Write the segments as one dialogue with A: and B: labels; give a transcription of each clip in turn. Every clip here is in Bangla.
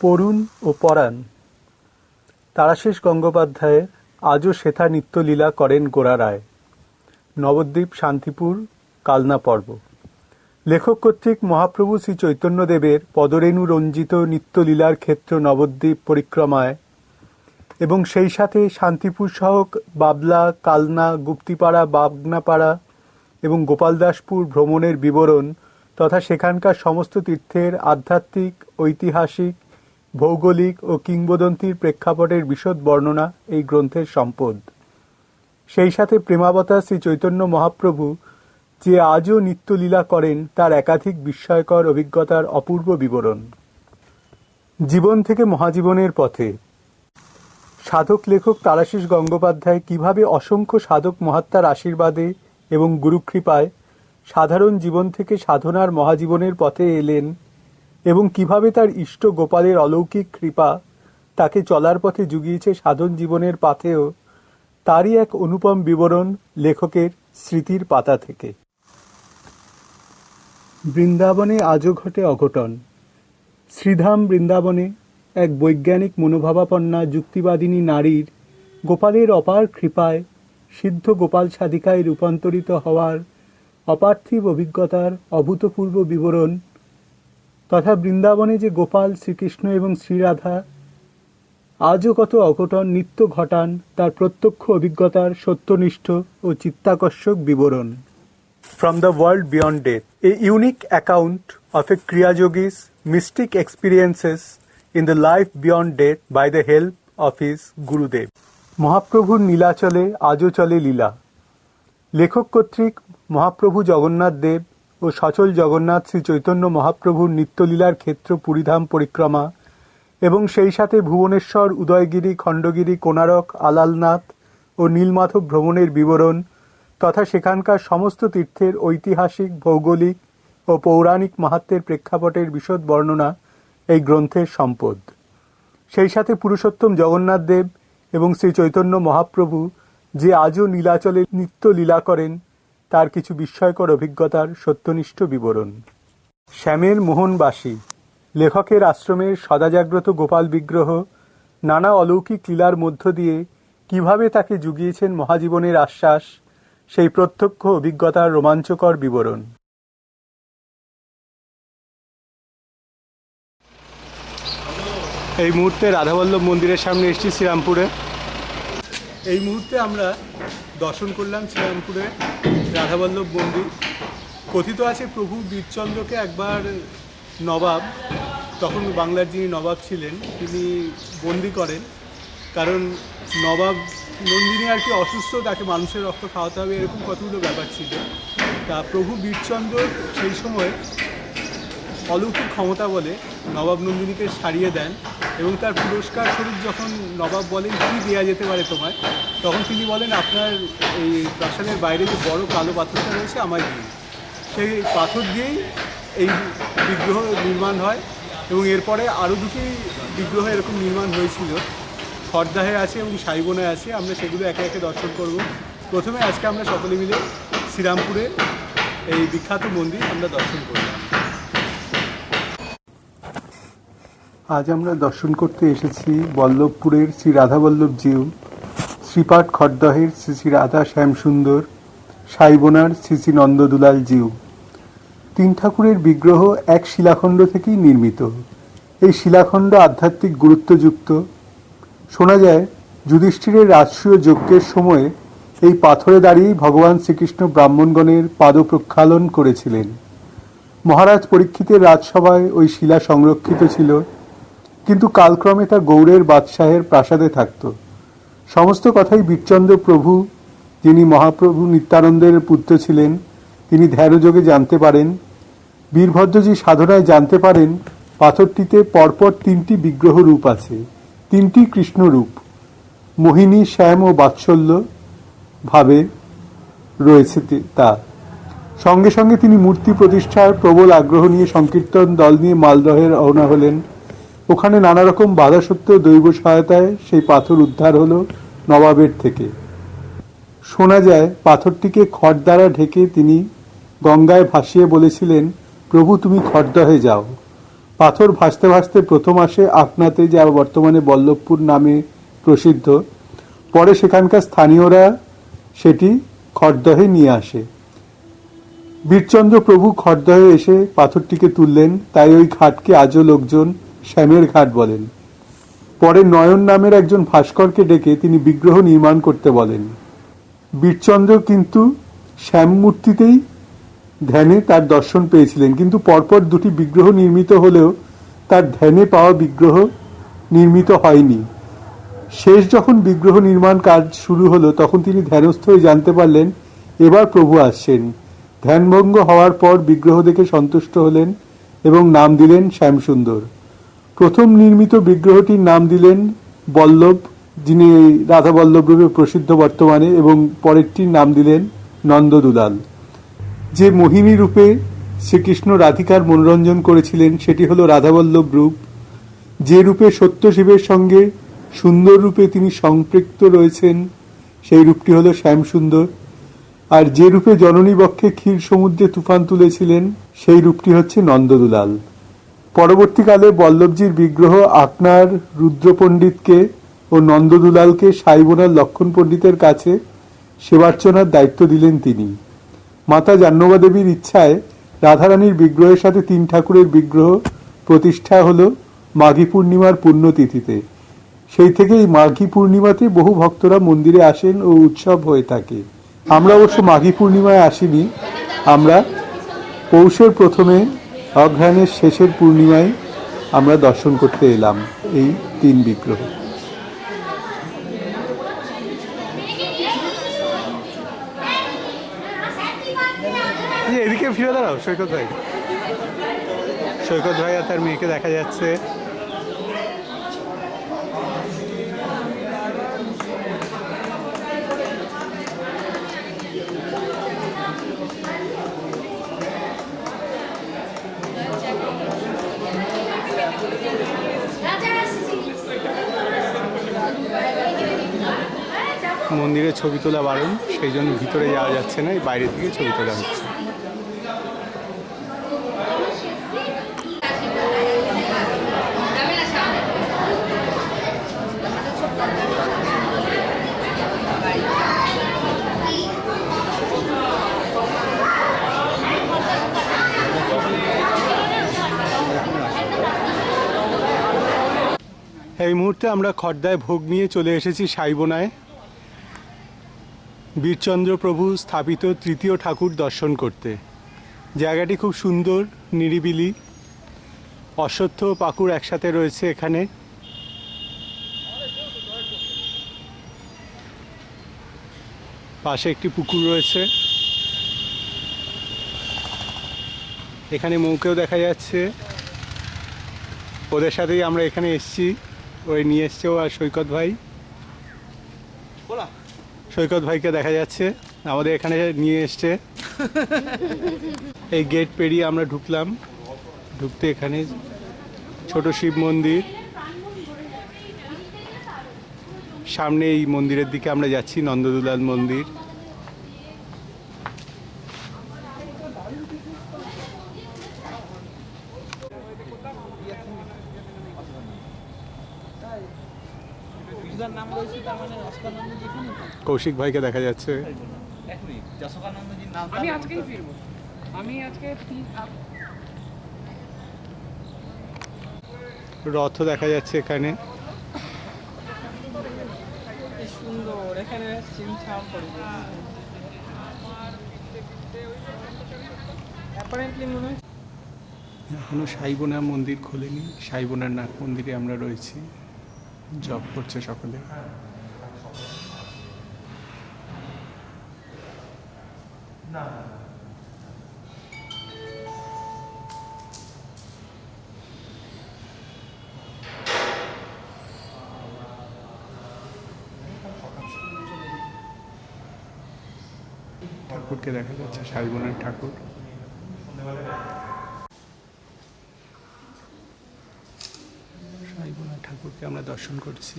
A: পড়ুন ও পড়ান। তারাশেষ গঙ্গোপাধ্যায়ের আজও সেথা নিত্যলীলা করেন গোরা রায়। নবদ্বীপ, শান্তিপুর, কালনা পর্ব। লেখক কর্তৃক মহাপ্রভু শ্রী চৈতন্যদেবের পদরেণু রঞ্জিত নিত্যলীলার ক্ষেত্র নবদ্বীপ পরিক্রমায় এবং সেই সাথে শান্তিপুর সহ বাবলা, কালনা, গুপ্তিপাড়া, বাগনাপাড়া এবং গোপালদাসপুর ভ্রমণের বিবরণ তথা সেখানকার সমস্ত তীর্থের আধ্যাত্মিক, ঐতিহাসিক, ভৌগোলিক ও কিংবদন্তির প্রেক্ষাপটের বিশদ বর্ণনা এই গ্রন্থের সম্পদ। সেই সাথে প্রেমাবতার শ্রী চৈতন্য মহাপ্রভু যে আজও নিত্যলীলা করেন তার একাধিক বিস্ময়কর অভিজ্ঞতার অপূর্ব বিবরণ। জীবন থেকে মহাজীবনের পথে সাধক লেখক তারাশেষ গঙ্গোপাধ্যায় কিভাবে অসংখ্য সাধক মহাত্মার আশীর্বাদে এবং গুরুকৃপায় সাধারণ জীবন থেকে সাধনার মহাজীবনের পথে এলেন এবং কিভাবে তার ইষ্ট গোপালের অলৌকিক কৃপা তাকে চলার পথে জুগিয়েছে সাধন জীবনের পাথেও, তারই এক অনুপম বিবরণ লেখকের স্মৃতির পাতা থেকে। বৃন্দাবনে আজও ঘটে অঘটন। শ্রীধাম বৃন্দাবনে এক বৈজ্ঞানিক মনোভাবাপন্না যুক্তিবাদিনী নারীর গোপালের অপার কৃপায় সিদ্ধ গোপাল সাধিকায় রূপান্তরিত হওয়ার অপার্থিব অভিজ্ঞতার অভূতপূর্ব বিবরণ তথা বৃন্দাবনে যে গোপাল, শ্রীকৃষ্ণ এবং শ্রীরাধা আজও কত অঘটন নিত্য ঘটান তার প্রত্যক্ষ অভিজ্ঞতার সত্যনিষ্ঠ ও চিত্তাকর্ষক বিবরণ। From the world beyond death, a unique account of a Kriya Yogi's mystic experiences in the life beyond death by the help of his Gurudev. মহাপ্রভুর নীলাচলে আজও চলে লীলা। লেখক কর্তৃক মহাপ্রভু জগন্নাথ দেব ও সচল জগন্নাথ শ্রী চৈতন্য মহাপ্রভুর নিত্যলীলার ক্ষেত্র পুরীধাম পরিক্রমা এবং সেই সাথে ভুবনেশ্বর, উদয়গিরি, খণ্ডগিরি, কোণারক, আলালনাথ ও নীলমাধব ভ্রমণের বিবরণ তথা সেখানকার সমস্ত তীর্থের ঐতিহাসিক, ভৌগোলিক ও পৌরাণিক মাহাত্ম্যের প্রেক্ষাপটের বিশদ বর্ণনা এই গ্রন্থের সম্পদ। সেই সাথে পুরুষোত্তম জগন্নাথ দেব এবং শ্রী চৈতন্য মহাপ্রভু যে আজও নীলাচলে নিত্য লীলা করেন তার কিছু বিস্ময়কর অভিজ্ঞতার সত্যনিষ্ঠ বিবরণ। শ্যামের মোহনবাসী লেখকের আশ্রমের সদাজাগ্রত গোপাল বিগ্রহ নানা অলৌকিক লীলার মধ্য দিয়ে কিভাবে তাকে জুগিয়েছেন মহাজীবনের আশ্বাস, সেই প্রত্যক্ষ অভিজ্ঞতার রোমাঞ্চকর বিবরণ। এই মুহূর্তে রাধাবল্লভ মন্দিরের সামনে এসেছি শ্রীরামপুরে। এই মুহূর্তে আমরা দর্শন করলাম শ্রীরামপুরে রাধাবল্লভ মন্দির। কথিত আছে প্রভু বীরচন্দ্রকে একবার নবাব, তখন বাংলার যিনি নবাব ছিলেন, তিনি বন্দি করেন, কারণ নবাব নন্দিনী আর কি অসুস্থ, তাকে মানুষের রক্ত খাওয়াতে হবে, এরকম কতগুলো ব্যাপার ছিল। তা প্রভু বীরচন্দ্র সেই সময় অলৌকিক ক্ষমতা বলে নবাব নন্দিনীকে সারিয়ে দেন এবং তার পুরস্কার স্বরূপ যখন নবাব বলেন কী দেওয়া যেতে পারে তোমায়, তখন তিনি বলেন আপনার এই প্রাসাদের বাইরে যে বড় কালো পাথরটা রয়েছে আমায় দিন। সেই পাথর দিয়েই এই বিগ্রহ নির্মাণ হয় এবং এরপরে আরও দুটি বিগ্রহ এরকম নির্মাণ হয়েছিল, খড়দাহে আছে এবং সাইবনায় আছে। আমরা সেগুলো একে একে দর্শন করব। প্রথমে আজকে আমরা সকলে মিলে শ্রীরামপুরে এই বিখ্যাত মন্দির আমরা দর্শন করলাম। আজ আমরা দর্শন করতে এসেছি বল্লভপুরের শ্রী রাধাবল্লভজিউ, শ্রীপাঠ খড়দহের শ্রী শ্রী রাধা শ্যামসুন্দর, সাইবনার শ্রী শ্রী নন্দদুলাল জিউ। তিন ঠাকুরের বিগ্রহ এক শিলাখণ্ড থেকেই নির্মিত। এই শিলাখণ্ড আধ্যাত্মিক গুরুত্বযুক্ত। শোনা যায় যুধিষ্ঠিরের রাজসূয় যজ্ঞের সময়ে এই পাথরে দাঁড়িয়েই ভগবান শ্রীকৃষ্ণ ব্রাহ্মণগণের পাদ প্রক্ষালন করেছিলেন। মহারাজ পরীক্ষিতের রাজসভায় ওই শিলা সংরক্ষিত ছিল, কিন্তু কালক্রমে তা গৌড়ের বাদশাহের প্রাসাদে থাকত। সমস্ত কথাই বীরচন্দ্র প্রভু, যিনি মহাপ্রভু নিত্যানন্দের পুত্র ছিলেন, তিনি ধ্যানযোগে জানতে পারেন। বীরভদ্রজি সাধনায় জানতে পারেন পাথরটিতে পরপর তিনটি বিগ্রহ রূপ আছে, তিনটি কৃষ্ণ রূপ, মোহিনী, শ্যাম ও বাৎসল্য ভাবে রয়েছে তা। সঙ্গে সঙ্গে তিনি মূর্তি প্রতিষ্ঠার প্রবল আগ্রহ নিয়ে সংকীর্তন দল নিয়ে মালদহে রওনা হলেন। ওখানে নানা রকম বাধা সত্ত্বেও দৈব সহায়তায় সেই পাথর উদ্ধার হলো নবাবের থেকে। শোনা যায় পাথরটিকে খড় দ্বারা ঢেকে তিনি গঙ্গায় ভাসিয়ে বলেছিলেন, প্রভু তুমি খড়দহে যাও। পাথর ভাসতে ভাসতে প্রথম আসে আকনাতে, যা বর্তমানে বল্লভপুর নামে প্রসিদ্ধ। পরে সেখানকার স্থানীয়রা সেটি খড়দহে নিয়ে আসে। বীরচন্দ্র প্রভু খড়দহে এসে পাথরটিকে তুললেন, তাই ওই ঘাটকে আজও লোকজন শ্যামের ঘাট বলেন। পরে নয়ন নামের একজন ভাস্করকে ডেকে তিনি বিগ্রহ নির্মাণ করতে বলেন। বীরচন্দ্র কিন্তু শ্যাম মূর্তিতেই ধ্যানে তার দর্শন পেয়েছিলেন, কিন্তু পরপর দুটি বিগ্রহ নির্মিত হলেও তার ধ্যানে পাওয়া বিগ্রহ নির্মিত হয়নি। শেষ যখন বিগ্রহ নির্মাণ কাজ শুরু হলো, তখন তিনি ধ্যানস্থ হয়ে জানতে পারলেন এবার প্রভু আসছেন। ধ্যানভঙ্গ হওয়ার পর বিগ্রহ দেখে সন্তুষ্ট হলেন এবং নাম দিলেন শ্যামসুন্দর। প্রথম নির্মিত বিগ্রহটির নাম দিলেন বল্লভ, যিনি রাধা বল্লভ রূপে প্রসিদ্ধ বর্তমানে, এবং পরেরটির নাম দিলেন নন্দদুলাল। যে মোহিনী রূপে শ্রীকৃষ্ণ রাধিকার মনোরঞ্জন করেছিলেন সেটি হল রাধাবল্লভ রূপ। যে রূপে সত্য শিবের সঙ্গে সুন্দর রূপে তিনি সম্পৃক্ত রয়েছেন সেই রূপটি হল শ্যামসুন্দর। আর যে রূপে জননী বক্ষে ক্ষীর সমুদ্রে তুফান তুলেছিলেন সেই রূপটি হচ্ছে নন্দদুলাল। পরবর্তীকালে বল্লভজির বিগ্রহ আকনার রুদ্র পণ্ডিতকে ও নন্দদুলালকে সাইবোনার লক্ষণ পণ্ডিতের কাছে সেবার্চনার দায়িত্ব দিলেন তিনি। মাতা জাহ্নবী দেবীর ইচ্ছায় রাধারানীর বিগ্রহের সাথে তিন ঠাকুরের বিগ্রহ প্রতিষ্ঠা হল মাঘী পূর্ণিমার পুণ্যতিথিতে। সেই থেকেই মাঘী পূর্ণিমাতে বহু ভক্তরা মন্দিরে আসেন ও উৎসব হয়ে থাকে। আমরা অবশ্য মাঘী পূর্ণিমায় আসিনি, আমরা পৌষের প্রথমে অঘ্রাণের শেষের পূর্ণিমায় আমরা দর্শন করতে এলাম এই তিন বিগ্রহ। এদিকে ফিরে দাঁড়াও, সৈকত ভাই। সৈকত ভাই আর তার মেয়েকে দেখা যাচ্ছে। মন্দিরে ছবি তোলা বারণ, সেই জন্য ভিতরে যাওয়া যাচ্ছে না, বাইরে থেকে ছবি তোলা হচ্ছে। এই মুহূর্তে আমরা খড়দায় ভোগ নিয়ে চলে এসেছি সাইবোনায় বীরচন্দ্র প্রভু স্থাপিত তৃতীয় ঠাকুর দর্শন করতে। জায়গাটি খুব সুন্দর, নিরিবিলি, অশ্বত্থ পাকুর একসাথে রয়েছে এখানে। পাশে একটি পুকুর রয়েছে, এখানে নৌকেও দেখা যাচ্ছে। ওদের সাথেই আমরা এখানে এসছি, ওই নিয়ে এসছে ও আর সৈকত ভাই। সৈকত ভাইকে দেখা যাচ্ছে আমাদের এখানে নিয়ে এসছে। এই গেট পেরিয়ে আমরা ঢুকলাম। ঢুকতে এখানে ছোট শিব মন্দির, সামনে এই মন্দিরের দিকে আমরা যাচ্ছি, নন্দদুলাল মন্দির। কৌশিক ভাইকে দেখা যাচ্ছে। রথ দেখা যাচ্ছে এখানে। এখনো সাইবোনা মন্দির খোলেনি। সাইবোনার নাট মন্দিরে আমরা রয়েছি, জপ করছে সকলে। ঠাকুরকে দেখা যাচ্ছে, সাইবোনার ঠাকুর। সাইবোনার ঠাকুরকে আমরা দর্শন করছি।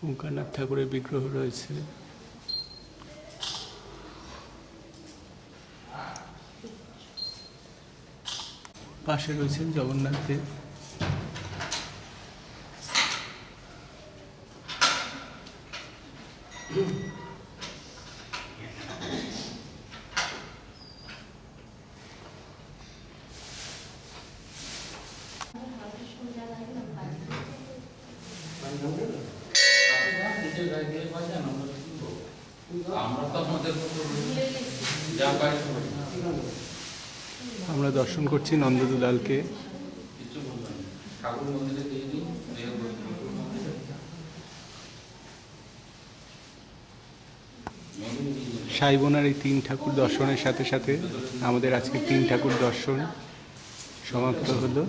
A: ওঙ্কারনাথ ঠাকুরের বিগ্রহ রয়েছে। পাশে রয়েছেন জগন্নাথ দেব। আমরা দর্শন করছি নন্দদুলালকে। সাইবোনার এই 3 ঠাকুর দর্শনের সাথে সাথে আমাদের আজকে 3 ঠাকুর দর্শন সমাপ্ত হলো।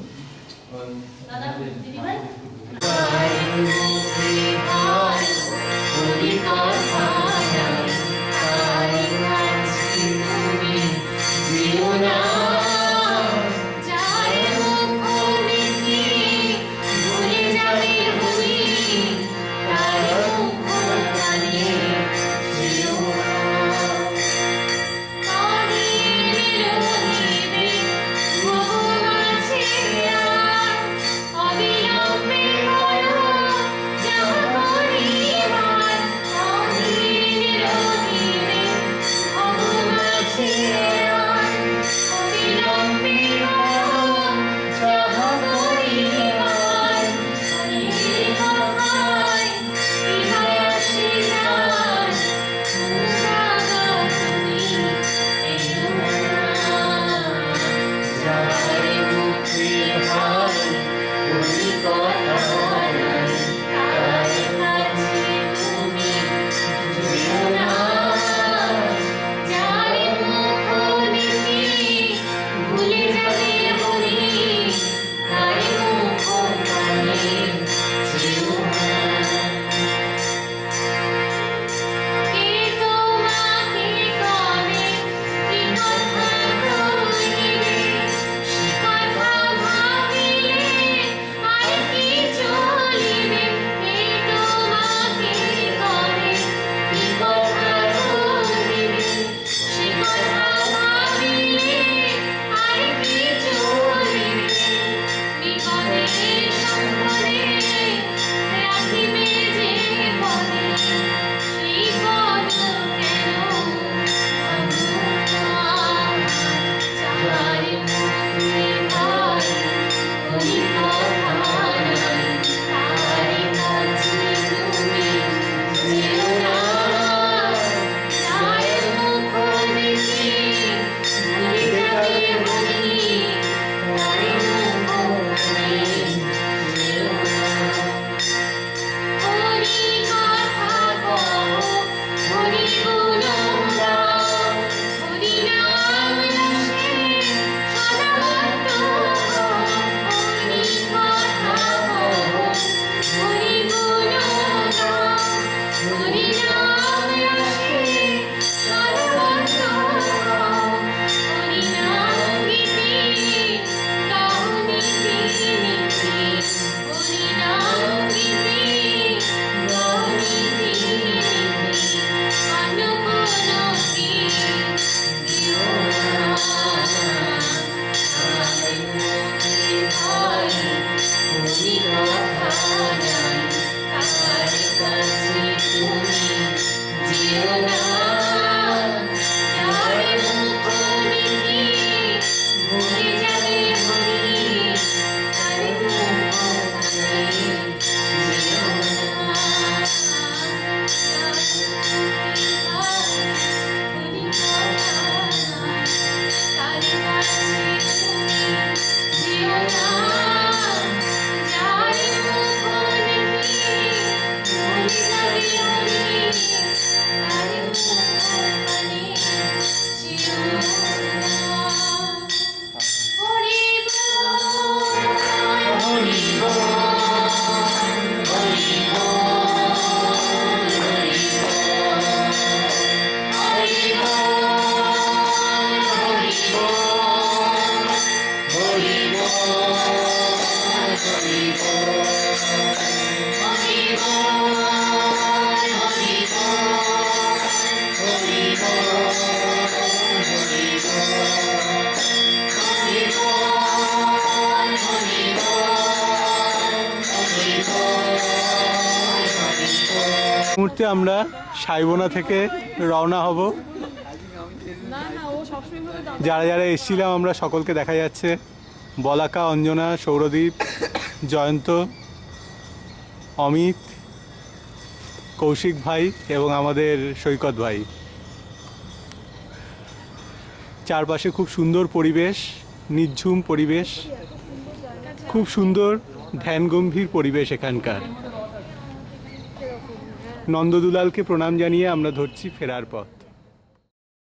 A: মুহূর্তে আমরা সাইবোনা থেকে রওনা হব। যারা যারা এসেছিলাম আমরা সকলকে দেখা যাচ্ছে, বলাকা, অঞ্জনা, সৌরদীপ, জয়ন্ত, অমিত, কৌশিক ভাই এবং আমাদের সৈকত ভাই। চারপাশে খুব সুন্দর পরিবেশ, নিঝুম পরিবেশ, খুব সুন্দর ধ্যানগম্ভীর পরিবেশ এখানকার। নন্দদুলালকে প্রণাম জানিয়ে আমরা ধরছি ফেরার পথ।